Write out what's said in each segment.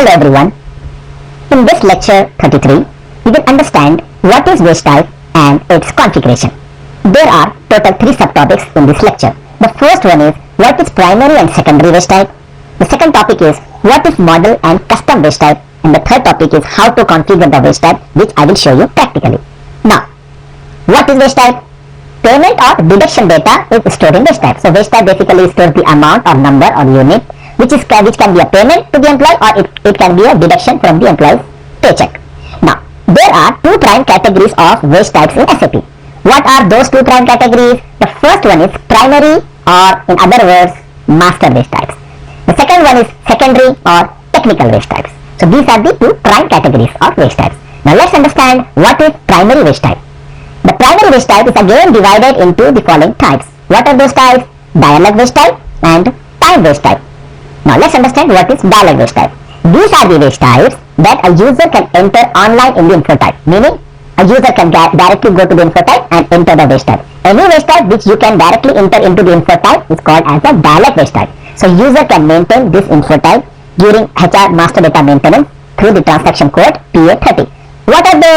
Hello everyone. In this lecture 33, we will understand what is waste type and its configuration. There are total 3 subtopics in this lecture. The first one is what is primary and secondary waste type. The second topic is what is model and custom waste type. And the third topic is how to configure the waste type, which I will show you practically. Now, what is waste type? Payment or deduction data is stored in waste type. So waste type basically stores the amount or number or unit which can be a payment to the employee, or it can be a deduction from the employee's paycheck. Now, there are 2 prime categories of waste types in SAP. What are those 2 prime categories? The first one is primary, or in other words, master waste types. The second one is secondary or technical waste types. So these are the 2 prime categories of waste types. Now let's understand what is primary waste type. The primary waste type is again divided into the following types. What are those types? Dialog waste type and time waste type. Now let's understand what is dialog waste type. These are the waste types that a user can enter online in the info type, meaning a user can directly go to the info type and enter the waste type. Any waste type which you can directly enter into the info type is called as a dialog waste type. So user can maintain this info type during HR master data maintenance through the transaction code PA30. What are the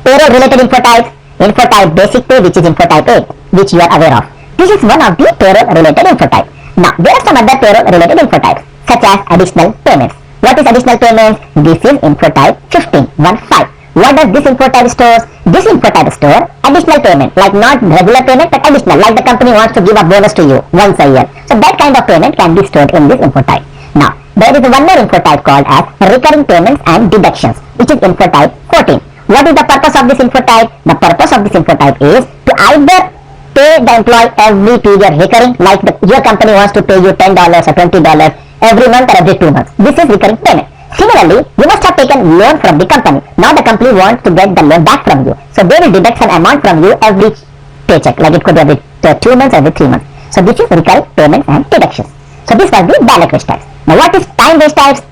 payroll related info types? Info type basic pay, which is info type 8, which you are aware of. This is one of the payroll related info type. Now, there are some other payroll related info types, such as additional payments. What is additional payments? This is info type 15. What does this info type store? This info type store additional payment, like not regular payment but additional, like the company wants to give a bonus to you once a year. So that kind of payment can be stored in this info type. Now, there is one more info type called as recurring payments and deductions, which is info type 14. What is the purpose of this info type? The purpose of this info type is to either pay the employee every period recurring, like your company wants to pay you $10 or $20 every month or every 2 months. This is recurring payment. Similarly, you must have taken loan from the company. Now the company wants to get the loan back from you. So they will deduct some amount from you every paycheck, like it could be every 2 months, every 3 months. So this is recurring payments and deductions. So this was the dialog waste types. Now what is time waste types?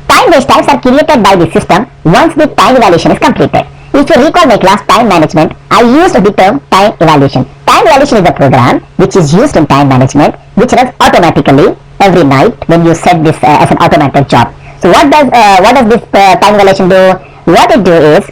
Time waste types are created by the system once the time evaluation is completed. If you recall my class time management, I used the term time evaluation. Time evaluation is a program which is used in time management, which runs automatically every night when you set this as an automated job. So what does this time evaluation do? What it do is,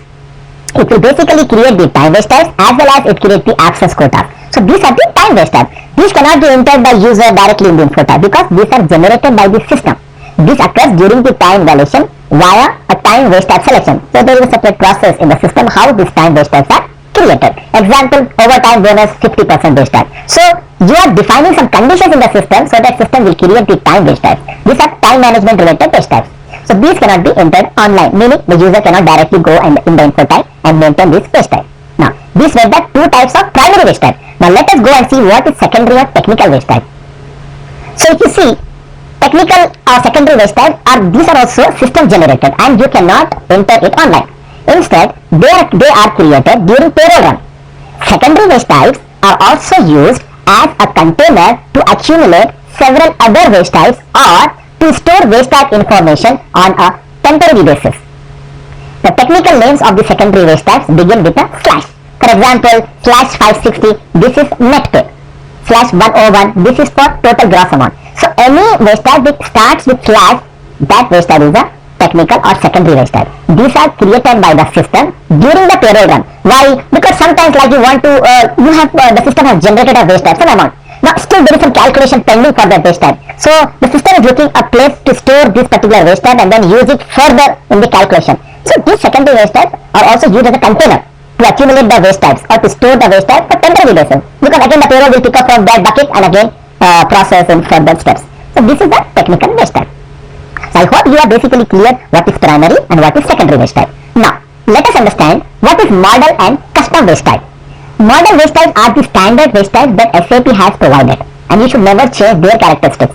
it will basically create the time waste types as well as it creates the absence quota. So these are the time waste types. These cannot be entered by user directly in the info type because these are generated by the system. This occurs during the time evaluation via a time waste type selection. So there is a separate process in the system how these time waste types are created. Example, overtime bonus 50% waste type. So you are defining some conditions in the system so that system will create the time waste types. These are time management related waste types. So these cannot be entered online, meaning the user cannot directly go in the info type and maintain this waste type. Now these were the 2 types of primary waste type. Now let us go and see what is secondary or technical waste type. So if you see, technical or secondary waste types these are also system generated and you cannot enter it online. Instead, they are created during payroll run. Secondary waste types are also used as a container to accumulate several other waste types or to store waste type information on a temporary basis. The technical names of the secondary waste types begin with a slash. For example, slash 560, this is net pay. Slash 101, this is for total gross amount. So any waste type that starts with slash, that waste type is a technical or secondary waste type. These are created by the system during the payroll run. Why? Because sometimes like the system has generated a waste type, some amount. Now still there is some calculation pending for that waste type. So the system is looking a place to store this particular waste type and then use it further in the calculation. So these secondary waste types are also used as a container to accumulate the waste types or to store the waste type for temporary basis. Because again the payroll will pick up from that bucket and again process in further steps. So this is the technical waste type. So I hope you are basically clear what is primary and what is secondary waste type. Now let us understand what is model and custom waste type. Model waste types are the standard waste types that SAP has provided and you should never change their characteristics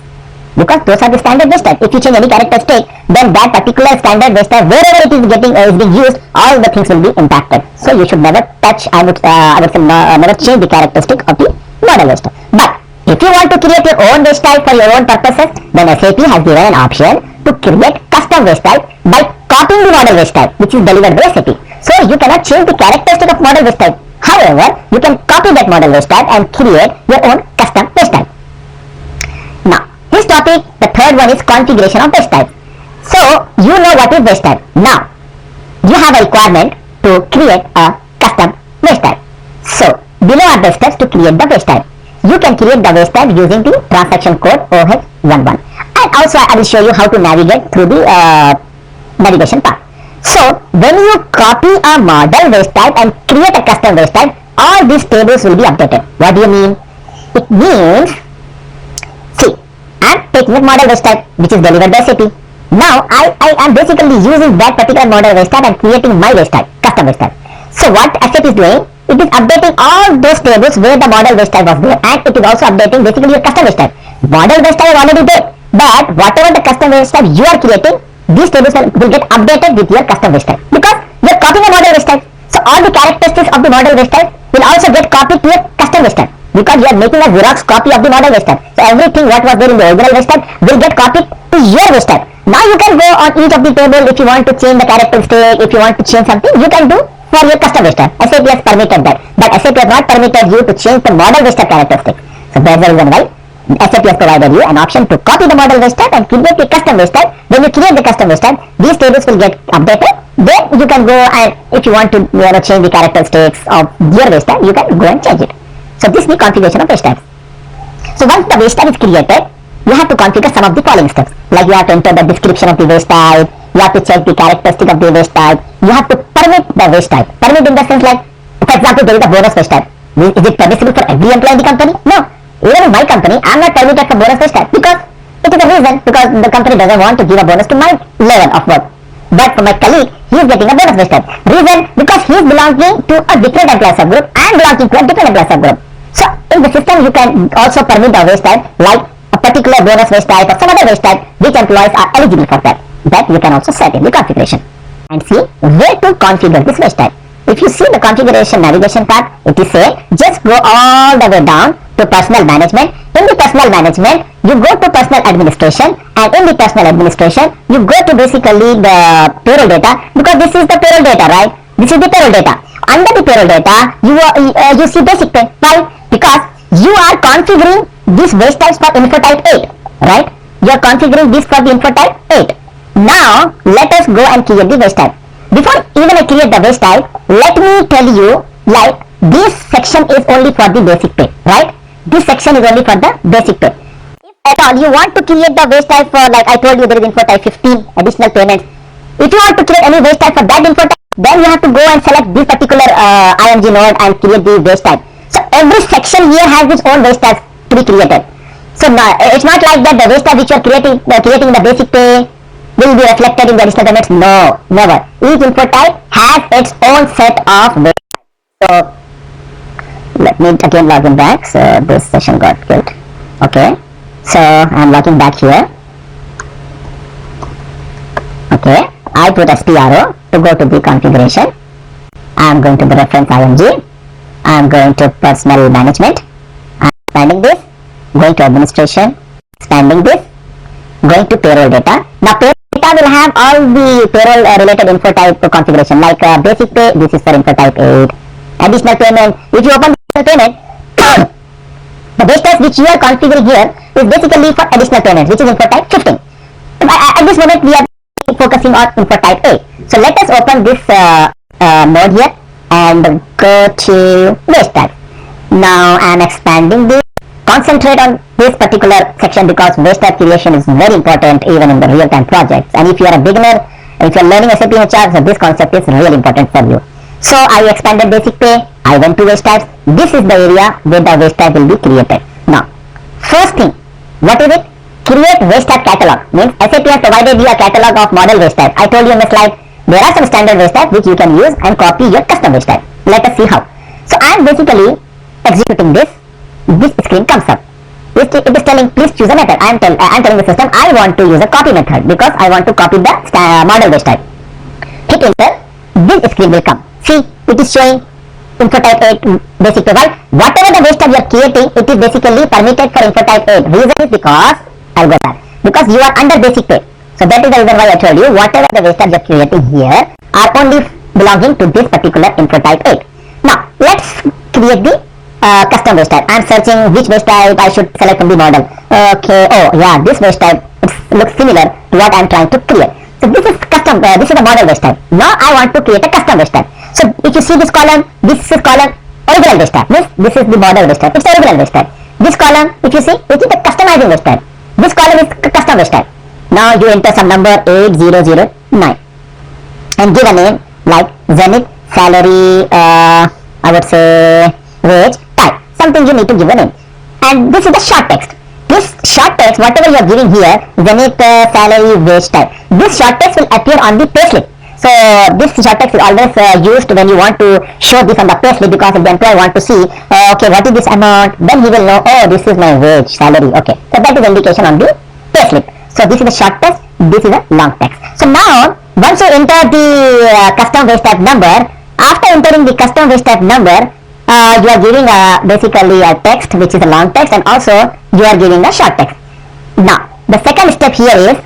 because those are the standard waste types. If you change any characteristic, then that particular standard waste type, wherever it is being used, all the things will be impacted. So you should never touch, I would say never change the characteristic of the model waste type. But if you want to create your own waste type for your own purposes, then SAP has given an option to create custom waste type by copying the model waste type which is delivered by SAP. So you cannot change the characteristic of model waste type. However, you can copy that model waste type and create your own custom waste type. Now, this topic, the third one is configuration of waste type. So you know what is base type. Now you have a requirement to create a custom base type. So below are the steps to create the base type. You can create the base type using the transaction code OH11, and also I will show you how to navigate through the navigation path. So when you copy a model base type and create a custom base type, all these tables will be updated. What do you mean? It means, see, I am taking a model base type which is delivered by SAP. Now I am basically using that particular model base type and creating my base type, custom base type. So what SAP is doing, it is updating all those tables where the model base type was there, and it is also updating basically your custom base type. Model base type is already there, but whatever the custom base type you are creating, these tables will get updated with your custom base type, because you are copying a model base type. So all the characteristics of the model base type will also get copied to your custom base type, because you are making a Xerox copy of the model base type. So everything what was there in the original base type will get copied to your base type. Now you can go on each of the table if you want to change the characteristic, if you want to change something, you can do for your custom base type. SAP has permitted that, but SAP has not permitted you to change the model base type characteristics. So that's the reason why SAP has provided you an option to copy the model base type and create a custom base type. When you create the custom base type, these tables will get updated. Then you can go, and if you want to change the characteristics of your base type, you can go and change it. So this is the configuration of base types. So once the base type is created, you have to configure some of the following steps. Like you have to enter the description of the base type, you have to check the characteristic of the base type, you have to permit the base type. Permit in the sense, like, for example, there is a bonus base type. Is it permissible for every employee in the company? No. Even in my company, I am not permitted for bonus base type, because it is a reason, because the company doesn't want to give a bonus to my level of work. But for my colleague, he is getting a bonus base type. Reason, because he is belonging to a different employee subgroup and belonging to a different employee subgroup. So in the system, you can also permit the base type, like a particular bonus base type or some other base type which employees are eligible for that. That you can also set in the configuration. And see where to configure this base type. If you see the configuration navigation path, it is saying just go all the way down to personal management. In the personal management, you go to personal administration, and in the personal administration, you go to basically the payroll data, because this is the payroll data, right? This is the payroll data. Under the payroll data, you see basic pay. Why? Because you are configuring this base types for info type 8, right? You are configuring this for the info type 8. Now let us go and create the base type. Before even I create the base type, let me tell you, like, this section is only for the basic pay, right? This section is only for the basic pay. If at all you want to create the base type for, like I told you, there is info type 15 additional payments. If you want to create any base type for that info type, then you have to go and select this particular IMG node and create the base type. So every section here has its own base type to be created. So now it's not like that the base type which you are creating in the basic pay will be reflected in the additional payments. No, never. Each info type has its own set of base types. So let me again log in back. So this session got killed. Okay. So I'm logging back here. Okay. I put SPRO to go to the configuration. I'm going to the reference IMG. I'm going to personal management. I'm expanding this. Going to administration. Expanding this. Going to payroll data. Now payroll data will have all the payroll related info type configuration, like basic pay. This is for info type 8. Additional payment. If you open the payment, the base type which you are configuring here is basically for additional payments, which is info type 15. At this moment we are focusing on info type 8. So let us open this node here and go to base type. Now I am expanding this. Concentrate on this particular section, because base type creation is very important even in the real-time projects. And if you are a beginner, if you are learning SAP HR, so this concept is really important for you. So I expanded basic pay. I went to base types. This is the area where the base type will be created. Now, first thing, what is it? Create base type catalog. Means SAP has provided you a catalog of model base type. I told you in the slide, there are some standard base types which you can use and copy your custom base type. Let us see how. So I am basically executing this. This screen comes up. It is telling please choose a method. I am telling the system I want to use a copy method, because I want to copy the model base type. Hit enter. This screen will come. See, it is showing info type 8 basic pay. Whatever the base type you are creating, it is basically permitted for info type 8. Reason is because I'll go back. Because you are under basic pay. So that is the reason why I told you whatever the base type you are creating here are only belonging to this particular info type 8. Now let's create the custom base type. I am searching which base type I should select from the model. Okay, oh yeah, this base type, it's looks similar to what I am trying to create. So this is custom, this is the model waste type. Now I want to create a custom waste type. So if you see this column, original waste type. This is the model waste type. It's the original waste type. This column, if you see, it is the customizing waste type. This column is custom waste type. Now you enter some number 8009 and give a name like Zenith salary, I would say wage type. Something you need to give a name. And this is the short text. This short text, whatever you are giving here, Zenith salary wage type, this short text will appear on the payslip. So this short text is always used when you want to show this on the payslip, because if the employer want to see, okay, what is this amount, then he will know, oh, this is my wage salary. Okay, so that is the indication on the payslip. So this is the short text, this is a long text. So now once you enter the custom wage type number, after entering the custom wage type number, you are giving basically a text which is a long text, and also you are giving a short text. Now the second step here is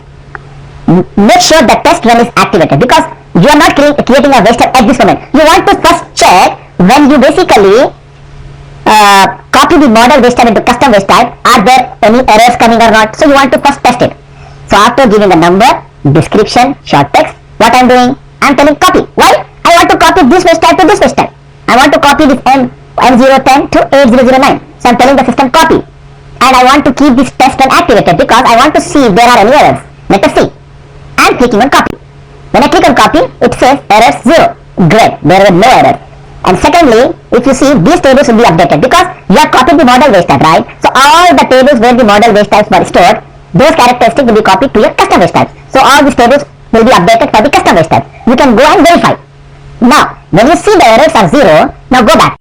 make sure the test run is activated, because you are not creating a waste type at this moment. You want to first check when you basically copy the model waste type into custom waste type, are there any errors coming or not. So you want to first test it. So after giving the number, description, short text, what I am doing, I am telling copy. Why? I want to copy this waste type to this waste type. I want to copy this M010 to 8009. So I am telling the system copy. And I want to keep this test run activated, because I want to see if there are any errors. Let us see. I am clicking on copy. When I click on copy, it says errors 0. Great, there are no errors. And secondly, if you see, these tables will be updated, because you have copied the model waste type, right? So all the tables where the model waste types were stored, those characteristics will be copied to your custom waste types. So all these tables will be updated for the custom waste types. You can go and verify. Now, when you see the errors are 0, now go back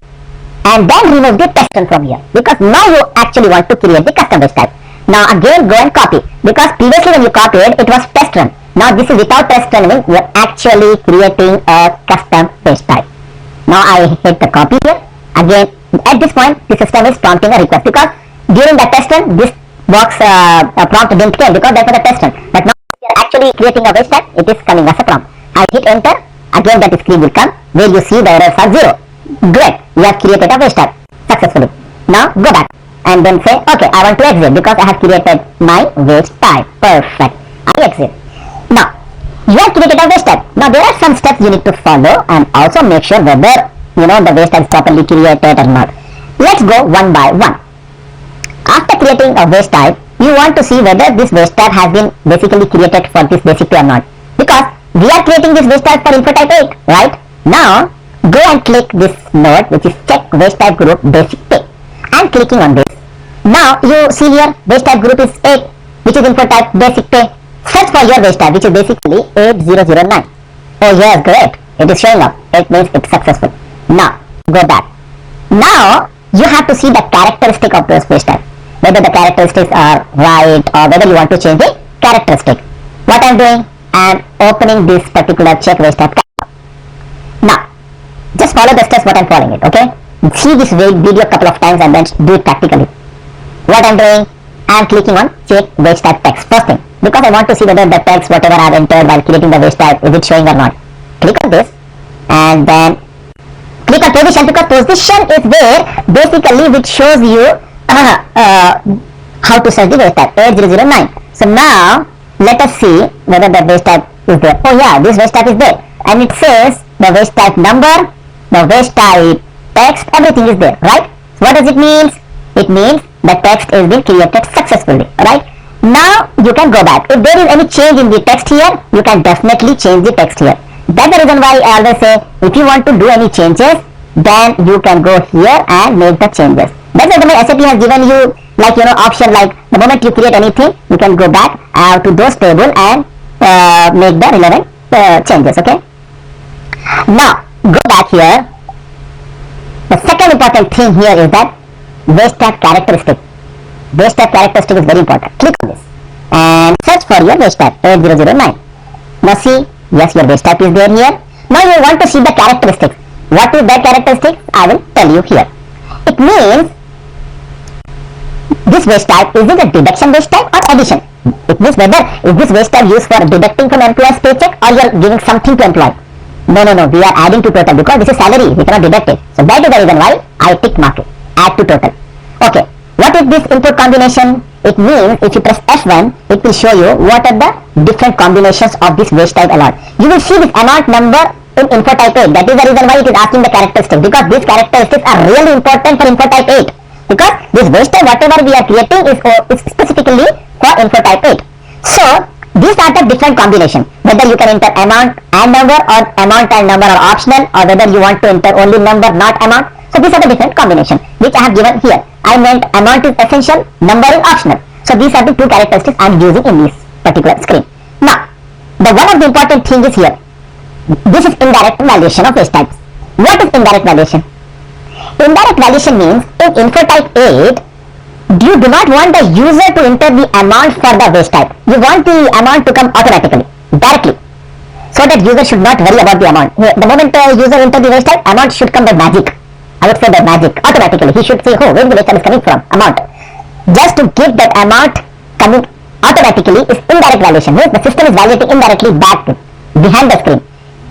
and then remove the test run from here, because now you actually want to create the custom waste type. Now again go and copy, because previously when you copied, it was test run. Now this is without test run, means you are actually creating a custom waste type. Now I hit the copy here. Again, at this point, the system is prompting a request, because during the test run, this box prompt didn't came, because that was a test run. But now we are actually creating a waste type, it is coming as a prompt. I hit enter. Again that screen will come where you see the errors are 0. Great, you have created a waste type successfully. Now go back and then say, okay, I want to exit, because I have created my waste type. Perfect. I exit. Now you have created a waste type. Now there are some steps you need to follow, and also make sure whether the waste type is properly created or not. Let's go one by one. After creating a waste type, you want to see whether this waste type has been basically created for this basic pay or not, because we are creating this waste type for info type 8, right? Now go and click this node which is check waste type group basic pay. I am clicking on this. Now you see here waste type group is 8, which is info type basic pay. Search for your waste type, which is basically 8009. Oh yes, great, it is showing up. It means it's successful. Now go back. Now you have to see the characteristic of those waste type, whether the characteristics are right or whether you want to change the characteristic. What I am doing, I am opening this particular check waste type. Now just follow the steps what I am following it. Okay, see this video a couple of times and then do it practically. What I am doing, I am clicking on check waste type text first thing, because I want to see whether the text whatever I have entered while creating the waste type, is it showing or not. Click on this and then click on position, because position is where basically which shows you how to search the waste type 8009. So now let us see whether the waste type is there. Oh yeah, this waste type is there, and it says the waste type number, the waste type text, everything is there, right? So what does it mean? It means the text is being created successfully, right? Now you can go back. If there is any change in the text here, you can definitely change the text here. That's the reason why I always say, if you want to do any changes, then you can go here and make the changes. That's the way SAP has given you option, like the moment you create anything, you can go back to those table and make the relevant changes. Okay. Now go back here. The second important thing here is that waste type characteristic. Waste type characteristic is very important. Click on this and search for your waste type 8009. Now see, yes, your waste type is there here. Now you want to see the characteristics. What is that characteristic? I will tell you here. It means this waste type, is it a deduction waste type or addition? It means whether is this waste type used for deducting from employee's paycheck or you are giving something to employee. No, we are adding to total, because this is salary, we cannot deduct it. So that is the reason why I tick mark it, add to total. Okay, What is this input combination? It means if you press F1, it will show you what are the different combinations of this waste type allowed. You will see this amount number in info type 8. That is the reason why it is asking the characteristics, because these characteristics are really important for info type 8. Because this waste type whatever we are creating is specifically for info type 8. So these are the different combination. Whether you can enter amount and number, or amount and number are optional, or whether you want to enter only number not amount. So these are the different combination which I have given here. I meant amount is essential, number is optional. So these are the two characteristics I am using in this particular screen. Now, the one of the important thing is here. This is indirect valuation of waste types. What is indirect valuation? Indirect valuation means in info type 8, you do not want the user to enter the amount for the waste type. You want the amount to come automatically, directly, so that user should not worry about the amount. The moment the user enter the waste type, amount should come by magic. I would say by magic, automatically. He should say, oh, where the waste type is coming from, amount. Just to give that amount coming automatically is indirect valuation. Means the system is valuating indirectly back behind the screen,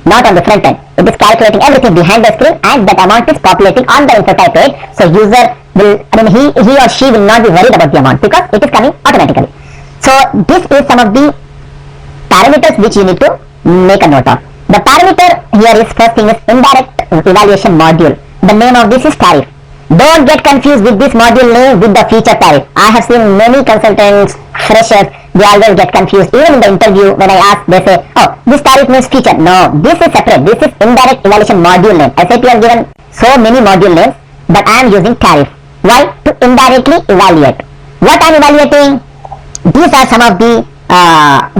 not on the front end. It is calculating everything behind the screen, and that amount is populating on the info type 8. So user will, he or she will not be worried about the amount because it is coming automatically. So this is some of the parameters which you need to make a note of. The parameter here is, first thing is indirect evaluation module. The name of this is tariff. Don't get confused with this module name with the feature tariff. I have seen many consultants, freshers, they always get confused. Even in the interview, when I ask, they say, oh, this tariff means feature. No, this is separate. This is indirect evaluation module name. SAP has given so many module names, but I am using tariff. Why? To indirectly evaluate. What I am evaluating? These are some of the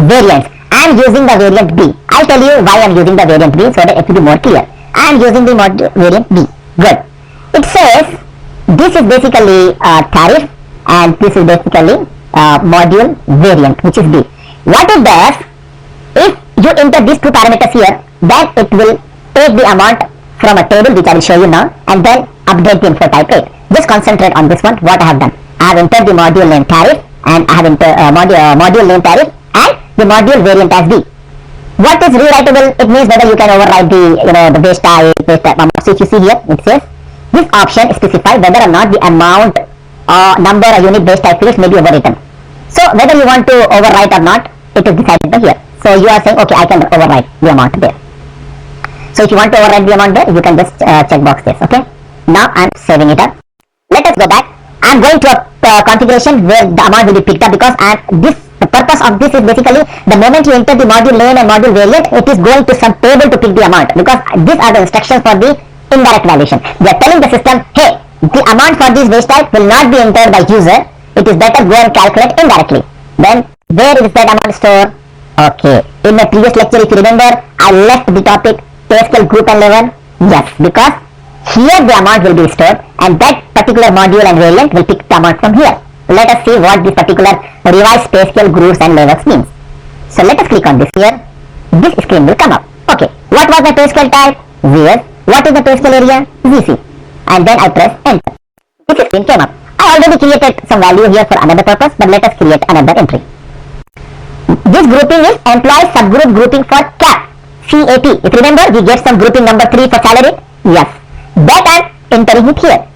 variants. I am using the variant B. I'll tell you why I am using the variant B so that it will be more clear. I am using the variant B. Good. It says this is basically tariff, and this is basically module variant, which is B. What it does, if you enter these two parameters here, then it will take the amount from a table which I will show you now, and then update the info type 8. Just concentrate on this one, what I have done. I have entered the module name tariff, and I have entered module name tariff and the module variant as B. What is rewritable? It means whether you can override the base type amount. So if you see here, it says this option specifies whether or not the amount number or unit base type fields may be overwritten. So whether you want to overwrite or not, it is decided by here. So you are saying, okay, I can overwrite the amount there. So if you want to overwrite the amount there, you can just check box this. Okay. Now I am saving it up. Let us go back. I am going to a configuration where the amount will be picked up, because the purpose of this is basically the moment you enter the module name and module variant, it is going to some table to pick the amount, because these are the instructions for the indirect valuation. They are telling the system, hey, the amount for this waste type will not be entered by user. It is better go and calculate indirectly. Then where is that amount stored? Okay, in my previous lecture, if you remember, I left the topic pay scale group and level. Yes, because here the amount will be stored, and that particular module and variant will pick the amount from here. Let us see what this particular revised pay scale groups and levels means. So let us click on this here. This screen will come up. Okay, what was the pay scale type? ZS. What is the pay scale area? ZC. And then I press enter. This screen came up. I already created some value here for another purpose, but let us create another entry. This grouping is employee subgroup grouping for CAP. CAP. If you remember, we get some grouping number 3 for salary. Yes. That I am entering it here.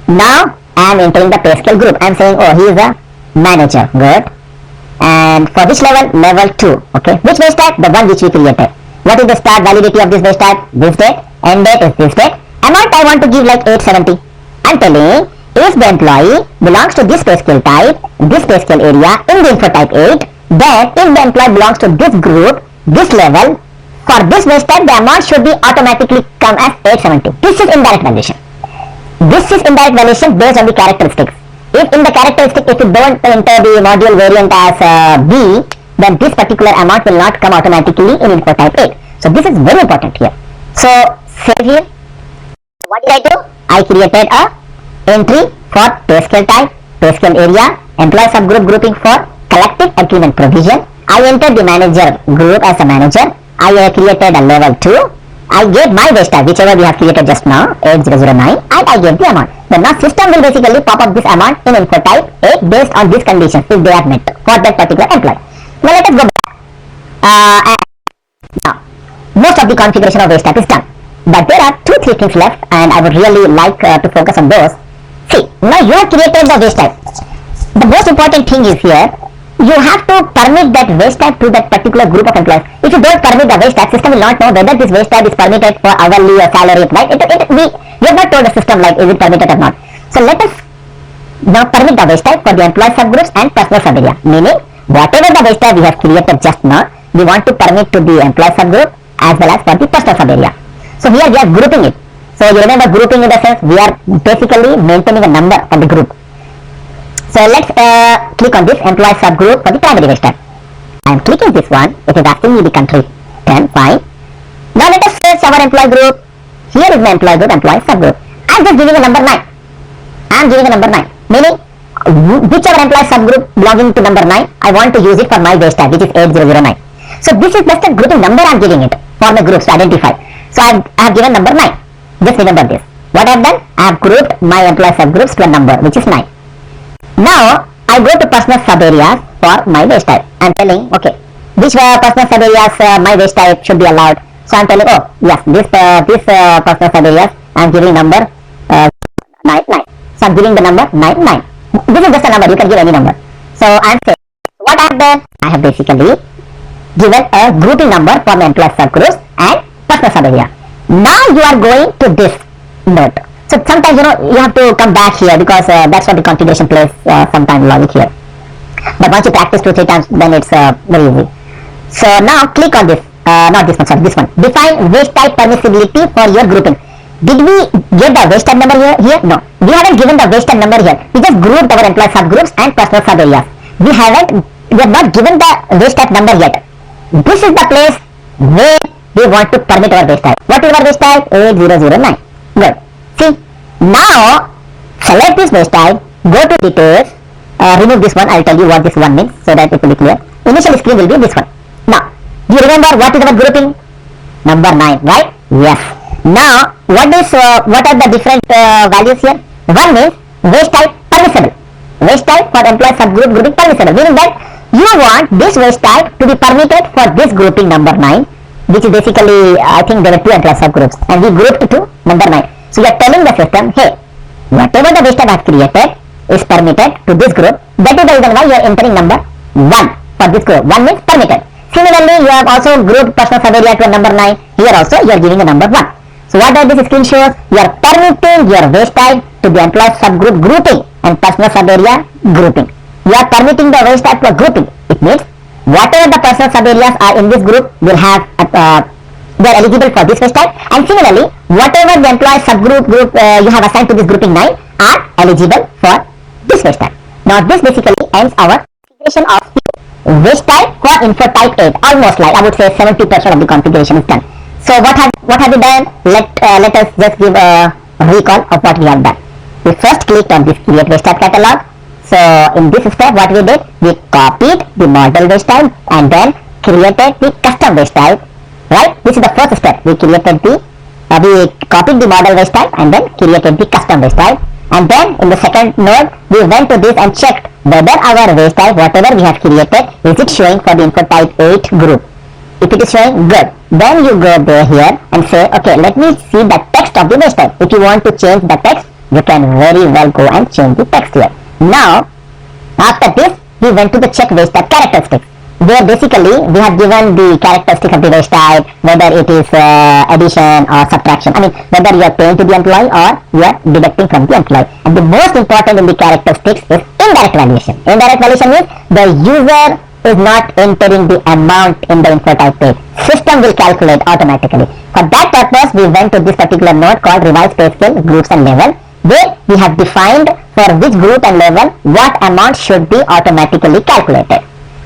Now I am entering the pay scale group. I am saying, oh, he is a manager. Good. And for which level? Level 2. Okay. Which base type? The one which we created. What is the start validity of this base type? This date. End date is this date. Amount I want to give like 870. I am telling, if the employee belongs to this pay scale type, this pay scale area in the info type 8, then if the employee belongs to this group, this level, for this base type, the amount should be automatically come as 870. This is indirect valuation. This is indirect valuation based on the characteristics. If in the characteristic, if you don't enter the module variant as B, then this particular amount will not come automatically in info type 8. So this is very important here. So save here. What did I do? I created a entry for pay scale type, pay scale area, employee subgroup grouping for collective agreement provision. I entered the manager group as a manager. I created a level 2. I gave my base type, whichever we have created just now, 8009, and I gave the amount. Then now system will basically pop up this amount in info type 8 based on these conditions if they are met for that particular employee. Now let us go back. Now, most of the configuration of base type is done. But there are 2-3 things left, and I would really like to focus on those. See, now you have created the waste type. The most important thing is here, you have to permit that waste type to that particular group of employees. If you don't permit the waste type, system will not know whether this waste type is permitted for hourly or salary, right? We have not told the system like is it permitted or not. So let us now permit the waste type for the employee subgroups and personal subarea. Meaning, whatever the waste type we have created just now, we want to permit to the employee subgroup as well as for the personal subarea. So here we are grouping it. So you remember grouping in the sense we are basically maintaining a number of the group. So let's click on this employee subgroup for the primary waste type. I am clicking this one. It is asking me the country. Then fine. Now let us search our employee group. Here is my employee group, employee subgroup. I am just giving a number 9. I am giving a number 9. Meaning whichever employee subgroup belonging to number 9, I want to use it for my waste type, which is 8009. So this is just a grouping number I am giving it for my groups to identify. So I have given number 9. Just remember this. What I have done? I have grouped my employee subgroups to a number which is 9. Now I go to personal subareas for my waste type. I am telling, okay, which personal subareas my waste type should be allowed. So I am telling, oh yes, this personal subareas I am giving number 9, 9. So I am giving the number 9, 9. This is just a number, you can give any number. So I am saying, what I have done? I have basically given a grouping number for my employee subgroups and personal subarea. Now you are going to this note. So sometimes you have to come back here because that's what the configuration plays sometime logic here. But once you practice 2-3 times, then it's very easy. So now click on this, not this one, sorry, this one. Define waste type permissibility for your grouping. Did we get the waste type number here? No. We haven't given the waste type number here. We just grouped our employee subgroups and personal subareas. We have not given the waste type number yet. This is the place where we want to permit our waste type. What is our waste type? 8009. Good. See, now select this waste type, go to details, remove this one. I will tell you what this one means so that it will be clear. Initial screen will be this one. Now, do you remember what is our grouping? Number 9, right? Yes. Now, what are the different values here? One means waste type permissible. Waste type for employee subgroup grouping permissible, meaning that you want this waste type to be permitted for this grouping number 9, which is basically, I think there are 2 employee subgroups, and we grouped to number 9. So you are telling the system, hey, whatever the waste type I have created is permitted to this group. That is the reason why you are entering number 1 for this group. 1 means permitted. Similarly, you have also grouped personal subarea to a number 9. Here also you are giving a number 1. So what does this screen shows? You are permitting your waste type to the employee subgroup grouping and personal subarea grouping. You are permitting the waste type to a grouping. It means whatever the personal subareas are in this group will have they are eligible for this waste type, and similarly whatever the employee subgroup group you have assigned to this grouping 9 are eligible for this waste type. Now this basically ends our configuration of the waste type for info type 8. Almost like I would say 70% of the configuration is done. So what have we done? Let us just give a recall of what we have done. We first clicked on this create waste type catalog. So in this step what we did, we copied the model waste type and then created the custom waste type. Right? This is the first step. We created we copied the model waste type and then created the custom waste type. And then in the second node, we went to this and checked whether our waste type, whatever we have created, is it showing for the info type 8 group. If it is showing, good. Then you go there here and say, okay, let me see the text of the waste type. If you want to change the text, you can very well go and change the text here. Now, after this, we went to the check waste type characteristics, where basically we have given the characteristic of the waste type, whether it is addition or subtraction. I mean, whether you are paying to the employee or you are deducting from the employee. And the most important in the characteristics is indirect valuation. Indirect valuation means the user is not entering the amount in the info type page. System will calculate automatically. For that purpose, we went to this particular node called revise pay scale groups and level, where we have defined for which group and level what amount should be automatically calculated.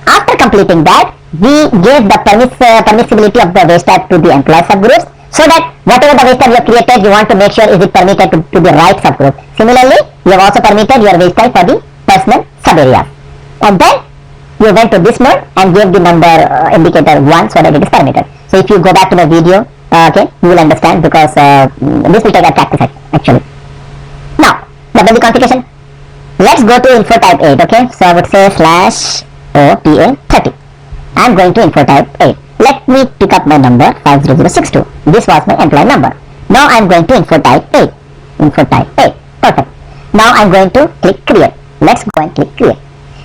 After completing that, we gave the permissibility of the waste type to the employee subgroups, so that whatever the waste type you have created, you want to make sure is it permitted to the right subgroup. Similarly, you have also permitted your waste type for the personal subareas. And then you went to this node and gave the number indicator 1 so that it is permitted. So if you go back to the video, okay, you will understand because this will take a practice actually. Now, double the configuration. Let's go to info type 8, okay. So I would say /OTA30. I am going to info type 8. Let me pick up my number 50062. This was my employee number. Now I am going to info type 8. Info type 8. Perfect. Now I'm going to click create. Let's go and click create.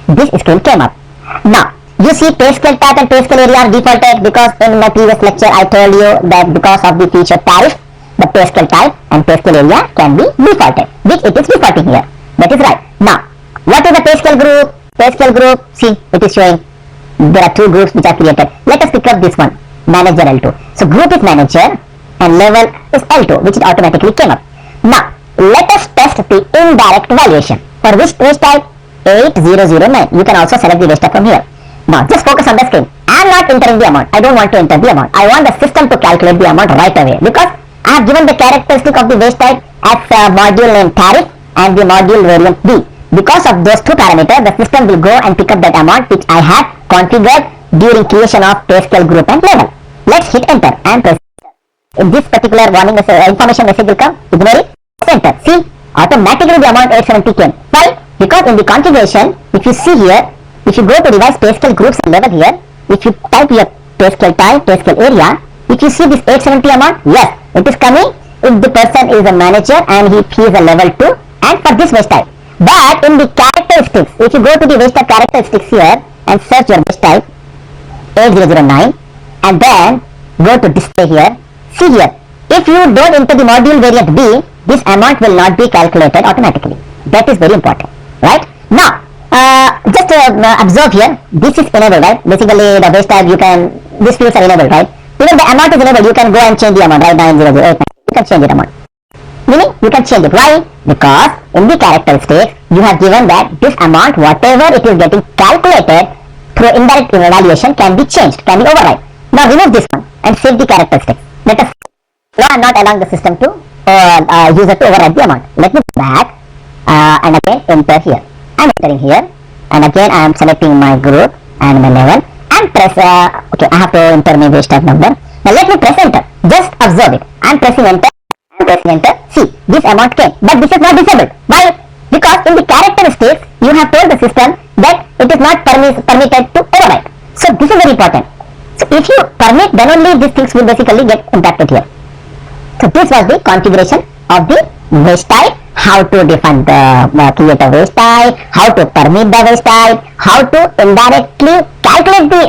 This screen came up. Now you see pay scale type and pay scale area are defaulted because in my previous lecture I told you that because of the feature tariff, the pay scale type and pay scale area can be defaulted, which it is defaulting here. That is right. Now what is the pay scale group? Pay scale group, see, it is showing there are two groups which are created. Let us pick up this one, manager L2. So group is manager and level is L2, which it automatically came up. Now let us test the indirect valuation. For which wage type? 8009. You can also select the wage type from here. Now just focus on the screen. I am not entering the amount. I don't want to enter the amount. I want the system to calculate the amount right away because I have given the characteristic of the wage type as module name tariff and the module variant B. Because of those two parameters, the system will go and pick up that amount which I have configured during creation of pay scale group and level. Let's hit enter and press enter. In this particular warning information message will come. Ignore it. Enter. See, automatically the amount 870 came. Why? Because in the configuration, if you see here, if you go to revise pay scale groups and level here, if you type your pay scale type, pay scale area, if you see this 870 amount, yes, it is coming if the person is a manager and he is a level 2 and for this wage type. But in the characteristics, if you go to the wage type characteristics here and search your wage type 8009 and then go to display here, see here, if you don't enter the module variant B, this amount will not be calculated automatically. That is very important, right? Now, just observe here, this is enabled, right? Basically the wage type you can, these fields are enabled, right? Even the amount is enabled, you can go and change the amount, right? 90089, you can change the amount. Meaning you can change it. Why? Because in the characteristics you have given that this amount, whatever it is getting calculated through indirect evaluation can be changed, can be override. Now remove this one and save the characteristics. Let us, now I am not allowing the system to user to override the amount. Let me go back and again enter here. I am entering here and again I am selecting my group and my level and press okay, I have to enter my wage type number. Now let me press enter. Just observe it. I am pressing enter. Pressing enter. See, this amount came, but this is not disabled. Why? Because in the characteristics you have told the system that it is not permitted to override. So this is very important. So if you permit, then only these things will basically get impacted here. So this was the configuration of the wage type, how to define the create a wage type, how to permit the wage type, how to indirectly calculate the,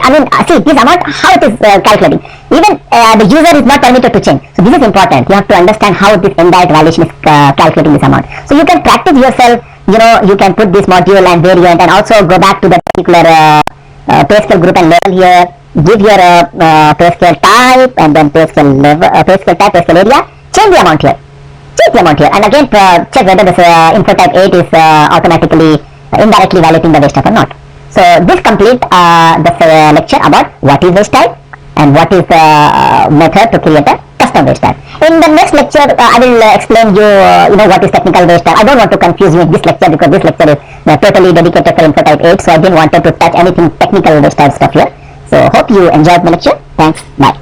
see this amount, how it is calculating. Even the user is not permitted to change. So this is important. You have to understand how this indirect valuation is calculating this amount. So you can practice yourself, you can put this module and variant and also go back to the particular pay scale group and level here, give your pay scale type and then pay scale level, pay scale type, pay scale area, change the amount here. Change the amount here and again check whether this info type 8 is automatically indirectly validating the wage type or not. So this completes the lecture about what is wage type and what is the method to create a custom wage type. In the next lecture I will explain you what is technical wage type. I don't want to confuse you in this lecture because this lecture is totally dedicated for info type 8, so I didn't want to touch anything technical wage type stuff here. So hope you enjoyed my lecture. Thanks. Bye.